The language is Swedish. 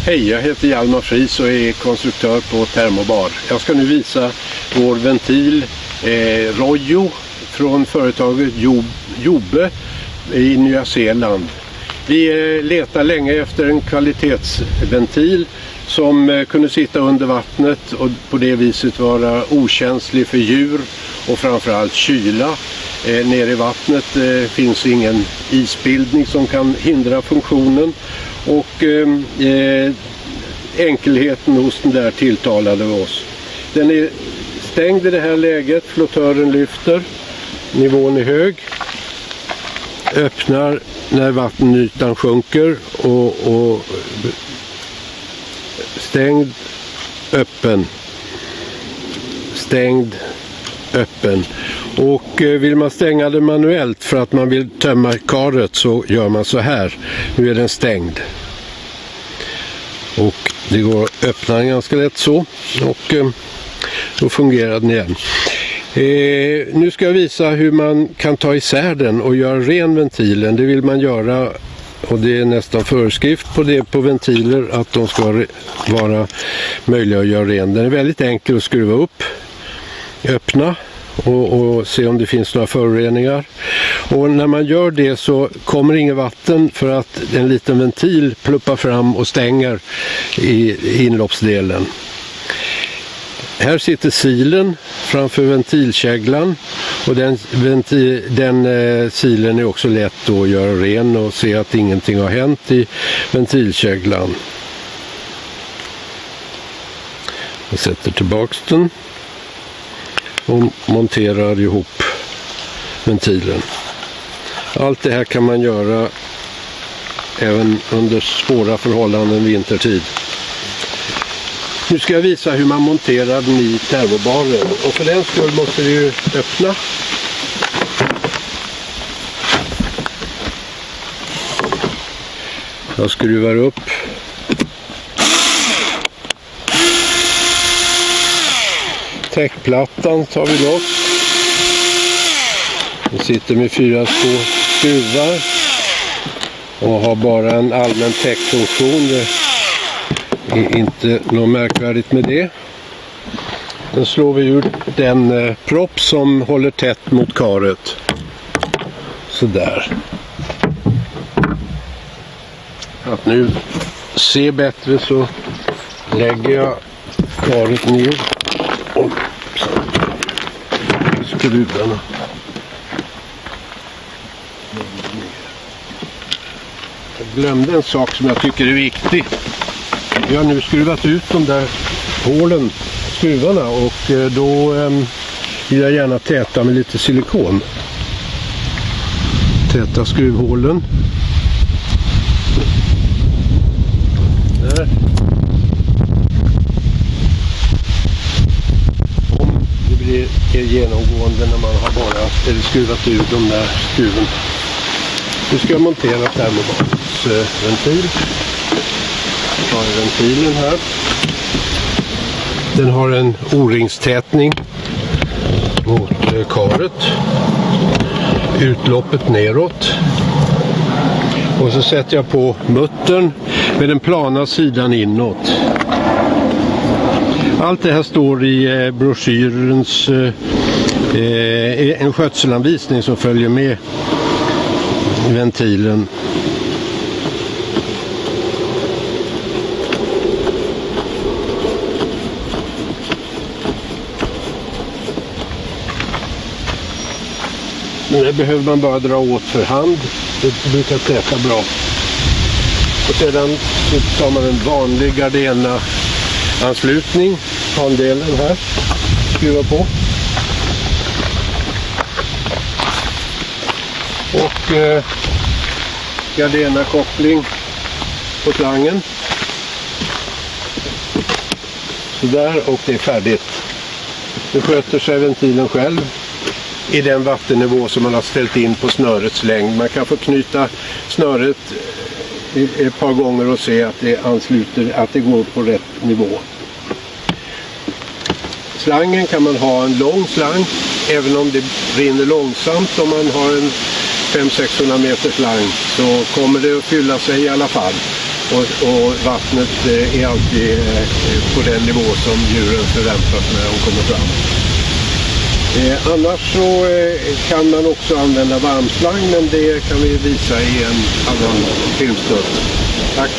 Hej, jag heter Hjalmar Fries och är konstruktör på Thermobar. Jag ska nu visa vår ventil Rojo från företaget Jobbe i Nya Zeeland. Vi letar länge efter en kvalitetsventil som kunde sitta under vattnet och på det viset vara okänslig för djur och framförallt kyla. Nere i vattnet finns ingen isbildning som kan hindra funktionen, och enkelheten hos den där tilltalade oss. Den är stängd i det här läget, flottören lyfter, nivån är hög, öppnar när vattenytan sjunker och stängd, öppen, stängd, öppen. Och vill man stänga det manuellt för att man vill tömma karet så gör man så här. Nu är den stängd. Och det går att öppna den ganska lätt så. Och då fungerar den igen. Nu ska jag visa hur man kan ta isär den och göra ren ventilen. Det vill man göra, och det är nästan föreskrift på det på ventiler att de ska vara möjliga att göra ren. Den är väldigt enkel att skruva upp, öppna och se om det finns några föroreningar. Och när man gör det så kommer inget vatten för att en liten ventil pluppar fram och stänger i inloppsdelen. Här sitter silen framför ventilkäglan, och den silen är också lätt att göra ren och se att ingenting har hänt i ventilkäglan. Jag sätter tillbaks den och monterar ihop ventilen. Allt det här kan man göra även under svåra förhållanden vintertid. Nu ska jag visa hur man monterar den i termobaren, och för den skull måste vi ju öppna. Jag skruvar upp. Täckplattan tar vi loss. Den sitter med 4 skruvar och har bara en allmän täckfunktion. Det är inte något märkvärdigt med det. Den slår vi ur den propp som håller tätt mot karet. Så där. Att nu se bättre så lägger jag karet ner och skruvarna. Jag glömde en sak som jag tycker är viktig. Vi har nu skruvat ut de där hålen, skruvarna, och då vill jag gärna täta med lite silikon. Täta skruvhålen. Där. Om det blir genomgående när man har bara skruvat ur de där skruven. Nu ska jag montera termobarens ventil. Jag har ventilen här. Den har en O-ringstätning mot karet. Utloppet neråt. Och så sätter jag på muttern med den plana sidan inåt. Allt det här står i broschyrens en skötselanvisning som följer med ventilen. Det behöver man bara dra åt för hand. Det brukar täta bra. Och sedan så tar man en vanlig Gardena-anslutning. Handelen här. Skruva på. Och Gardena-koppling på slangen. Sådär, och det är färdigt. Nu sköter sig ventilen själv i den vattennivå som man har ställt in på snörets längd. Man kan få knyta snöret ett par gånger och se att det ansluter, att det går på rätt nivå. Slangen kan man ha en lång slang, även om det rinner långsamt. Om man har en 500-600 meter slang så kommer det att fylla sig i alla fall. och vattnet är alltid på den nivå som djuren förväntar sig när de kommer fram. Annars så kan man också använda varmslang, men det kan vi visa i en annan filmstund. Tack!